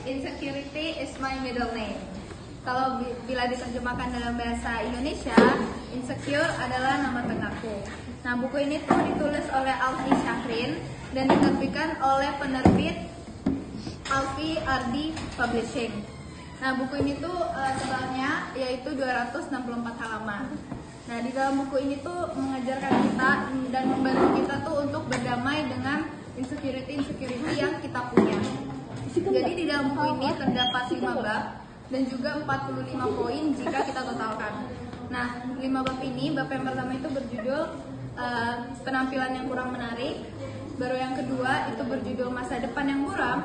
Insecurity is my middle name. Kalau bila diterjemahkan dalam bahasa Indonesia, insecure adalah nama tengahku. Nah, buku ini tuh ditulis oleh Alfi Syahrin dan diterbitkan oleh penerbit Alfi Ardi Publishing. Nah, buku ini tuh tebalnya yaitu 264 halaman. Nah, di dalam buku ini tuh mengajarkan kita dan membantu kita tuh untuk berdamai dengan insecurity yang kita punya. Jadi di dalam buku ini terdapat 5 bab dan juga 45 poin jika kita totalkan. Nah, 5 bab ini, bab yang pertama itu berjudul penampilan yang kurang menarik. Baru yang kedua itu berjudul masa depan yang buram.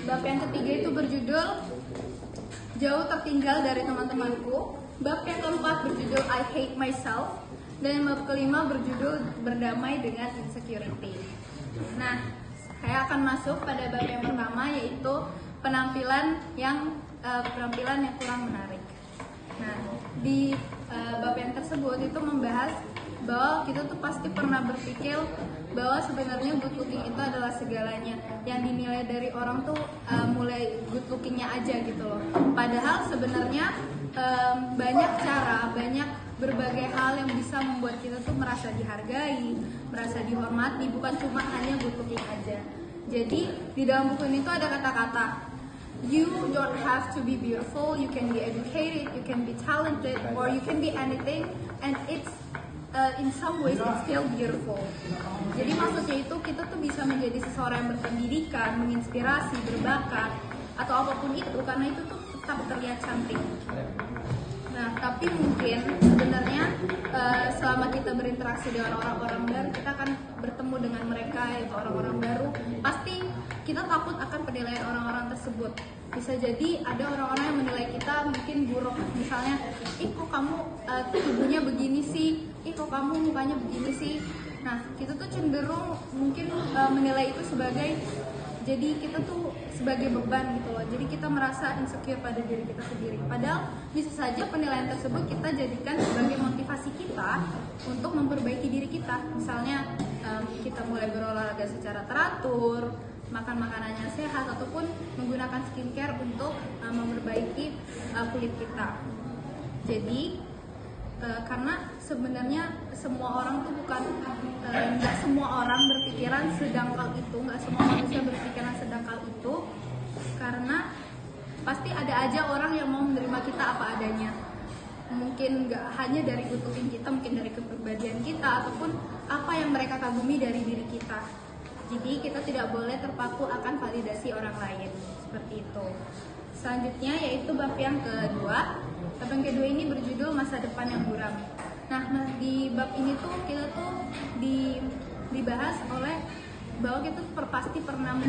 Bab yang ketiga itu berjudul jauh tertinggal dari teman-temanku. Bab yang keempat berjudul I hate myself. Dan bab kelima berjudul berdamai dengan insecurity. Nah, saya akan masuk pada bab yang pertama, yaitu penampilan yang kurang menarik. Nah, di bab yang tersebut itu membahas bahwa kita tuh pasti pernah berpikir bahwa sebenarnya good looking itu adalah segalanya. Yang dinilai dari orang tuh mulai good lookingnya aja gitu loh. Padahal sebenarnya banyak cara, banyak berbagai hal yang bisa membuat kita tuh merasa dihargai, merasa dihormati, bukan cuma hanya good looking aja. Jadi di dalam buku ini tuh ada kata-kata, you don't have to be beautiful, you can be educated, you can be talented, or you can be anything, and it's in some ways it's still beautiful. Jadi maksudnya itu kita tuh bisa menjadi seseorang yang berpendidikan, menginspirasi, berbakat, atau apapun itu, karena itu tuh tetap terlihat cantik. Nah, tapi mungkin sebenarnya selama kita berinteraksi dengan orang-orang baru, kita akan bertemu dengan mereka, yaitu orang-orang baru, pasti kita takut akan penilaian orang-orang tersebut. Bisa jadi ada orang-orang yang menilai kita mungkin buruk, misalnya, ih kok kamu tubuhnya begini sih, ih kok kamu mukanya begini sih. Nah, kita tuh cenderung mungkin menilai itu sebagai, jadi kita tuh sebagai beban gitu loh. Jadi kita merasa insecure pada diri kita sendiri. Padahal bisa saja penilaian tersebut kita jadikan sebagai motivasi kita untuk memperbaiki diri kita. Misalnya kita mulai berolahraga secara teratur, makan makanannya sehat, ataupun menggunakan skincare untuk memperbaiki kulit kita. Jadi karena sebenarnya semua orang tuh bukan, nggak semua orang berpikiran sedangkal itu, nggak semua manusia berpikiran sedangkal itu, karena pasti ada aja orang yang mau menerima kita apa adanya. Mungkin nggak hanya dari good looking kita, mungkin dari kepribadian kita, ataupun apa yang mereka kagumi dari diri kita. Jadi kita tidak boleh terpaku akan validasi orang lain, seperti itu. Selanjutnya yaitu bab yang kedua. Bab yang kedua ini berjudul masa depan yang buram. Nah, di bab ini tuh kita tuh dibahas oleh bahwa kita pasti pernah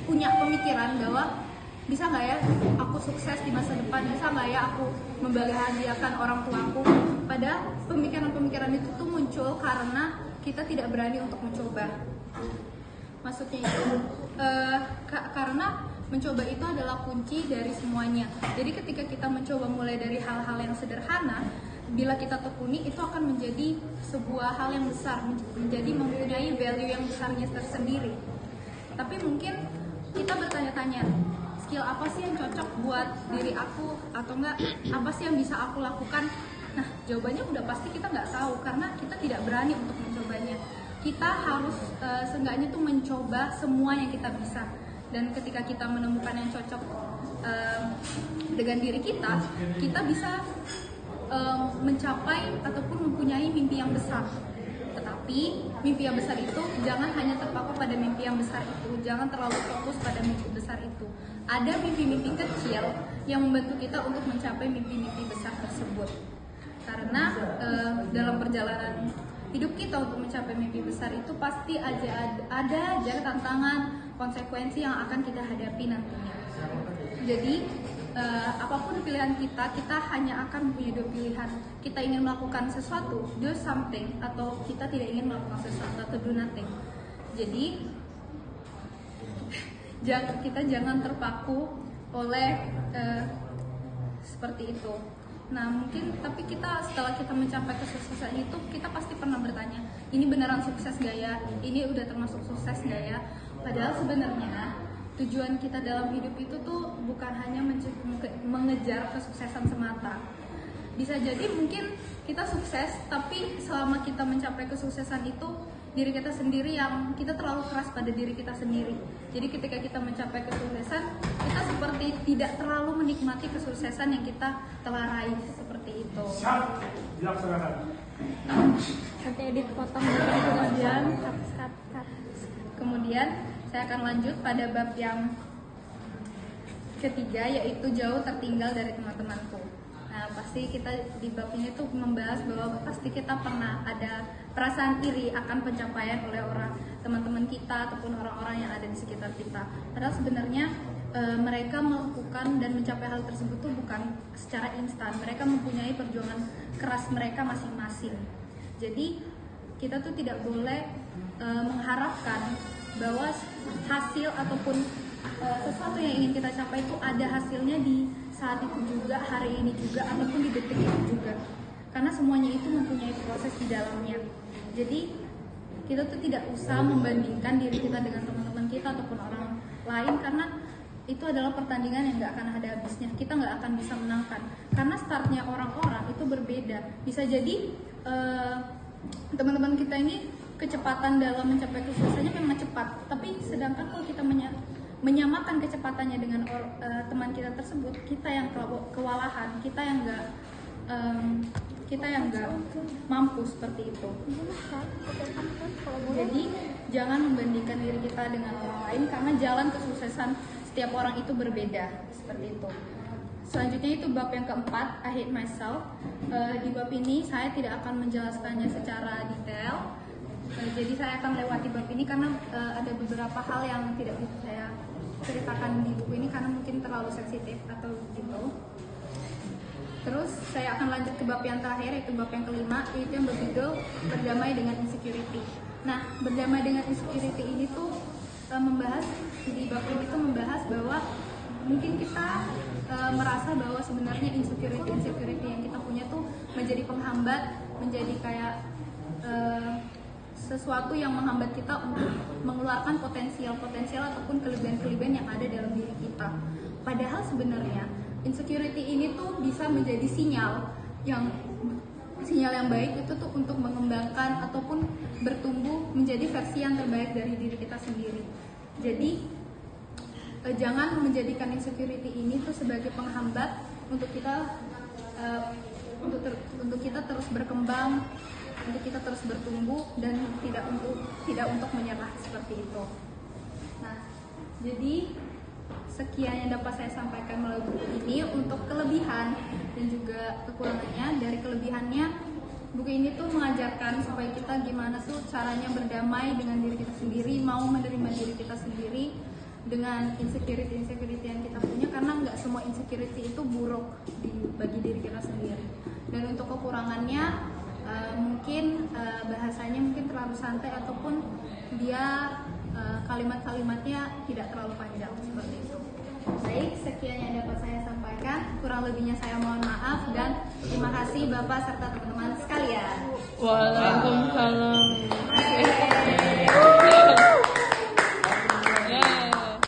punya pemikiran bahwa bisa nggak ya aku sukses di masa depan, bisa nggak ya aku membahagiakan orang tuaku. Padahal pemikiran-pemikiran itu tuh muncul karena kita tidak berani untuk mencoba. Maksudnya itu karena mencoba itu adalah kunci dari semuanya. Jadi ketika kita mencoba mulai dari hal-hal yang sederhana, bila kita tekuni itu akan menjadi sebuah hal yang besar, menjadi mempunyai value yang besarnya tersendiri. Tapi mungkin kita bertanya-tanya, skill apa sih yang cocok buat diri aku, atau enggak apa sih yang bisa aku lakukan. Nah, jawabannya udah pasti kita nggak tahu karena kita tidak berani untuk mencobanya. Kita harus seenggaknya tuh mencoba semua yang kita bisa. Dan ketika kita menemukan yang cocok dengan diri kita, kita bisa mencapai ataupun mempunyai mimpi yang besar. Tetapi mimpi yang besar itu jangan hanya terpaku pada mimpi yang besar itu, jangan terlalu fokus pada mimpi besar itu. Ada mimpi-mimpi kecil yang membantu kita untuk mencapai mimpi-mimpi besar tersebut. Karena dalam perjalanan hidup kita untuk mencapai mimpi besar itu pasti ada aja tantangan, konsekuensi yang akan kita hadapi nantinya. Jadi apapun pilihan kita hanya akan punya dua pilihan. Kita ingin melakukan sesuatu, do something, atau kita tidak ingin melakukan sesuatu, atau do nothing. Jadi kita jangan terpaku oleh seperti itu. Nah mungkin tapi setelah kita mencapai kesuksesan itu, kita pasti pernah bertanya, ini beneran sukses gak ya? Ini udah termasuk sukses gak ya? Padahal sebenarnya tujuan kita dalam hidup itu tuh bukan hanya mengejar kesuksesan semata. Bisa jadi mungkin kita sukses, tapi selama kita mencapai kesuksesan itu diri kita sendiri yang kita terlalu keras pada diri kita sendiri. Jadi ketika kita mencapai kesuksesan, kita seperti tidak terlalu menikmati kesuksesan yang kita telah raih, seperti itu. Nanti edit potong kemudian Kemudian saya akan lanjut pada bab yang ketiga, yaitu jauh tertinggal dari teman-temanku. Nah, pasti kita di bab ini tuh membahas bahwa pasti kita pernah ada perasaan iri akan pencapaian oleh teman-teman kita ataupun orang-orang yang ada di sekitar kita. Padahal sebenarnya mereka melakukan dan mencapai hal tersebut tuh bukan secara instan. Mereka mempunyai perjuangan keras mereka masing-masing. Jadi kita tuh tidak boleh mengharapkan bahwa hasil ataupun sesuatu yang ingin kita capai itu ada hasilnya di saat itu juga, hari ini juga, ataupun di detik itu juga. Karena semuanya itu mempunyai proses di dalamnya. Jadi kita tuh tidak usah membandingkan diri kita dengan teman-teman kita ataupun orang lain, karena itu adalah pertandingan yang gak akan ada habisnya. Kita gak akan bisa menangkan, karena startnya orang-orang itu berbeda. Bisa jadi teman-teman kita ini kecepatan dalam mencapai kesuksesannya memang cepat, tapi sedangkan kalau kita menyamakan kecepatannya dengan teman kita tersebut, kita yang kewalahan, kita yang nggak mampu seperti itu. Jadi jangan membandingkan diri kita dengan orang lain, karena jalan kesuksesan setiap orang itu berbeda, seperti itu. Selanjutnya itu bab yang keempat, I hate myself. Di bab ini saya tidak akan menjelaskannya secara detail. Jadi saya akan lewati bab ini karena ada beberapa hal yang tidak bisa saya ceritakan di buku ini karena mungkin terlalu sensitif atau gitu. Terus saya akan lanjut ke bab yang terakhir, yaitu bab yang kelima, yaitu yang berjudul berdamai dengan insecurity. Nah, berdamai dengan insecurity ini tuh di bab ini tuh membahas bahwa mungkin kita merasa bahwa sebenarnya insecurity yang kita punya tuh menjadi penghambat, menjadi kayak sesuatu yang menghambat kita untuk mengeluarkan potensial ataupun kelebihan yang ada dalam diri kita. Padahal sebenarnya insecurity ini tuh bisa menjadi sinyal yang baik itu tuh untuk mengembangkan ataupun bertumbuh menjadi versi yang terbaik dari diri kita sendiri. Jadi jangan menjadikan insecurity ini tuh sebagai penghambat untuk kita untuk kita terus berkembang, untuk kita terus bertumbuh, dan tidak untuk menyerah seperti itu. Nah, jadi sekian yang dapat saya sampaikan melalui buku ini. Untuk kelebihan dan juga kekurangannya, dari kelebihannya, buku ini tuh mengajarkan supaya kita gimana tuh caranya berdamai dengan diri kita sendiri, mau menerima diri kita sendiri dengan insecurity yang kita punya, karena nggak semua insecurity itu buruk bagi diri kita sendiri. Dan untuk kekurangannya, mungkin bahasanya mungkin terlalu santai ataupun dia kalimat-kalimatnya tidak terlalu panjang seperti itu. Baik, sekian yang dapat saya sampaikan. Kurang lebihnya saya mohon maaf, dan terima kasih Bapak serta teman-teman sekalian. Waalaikumsalam.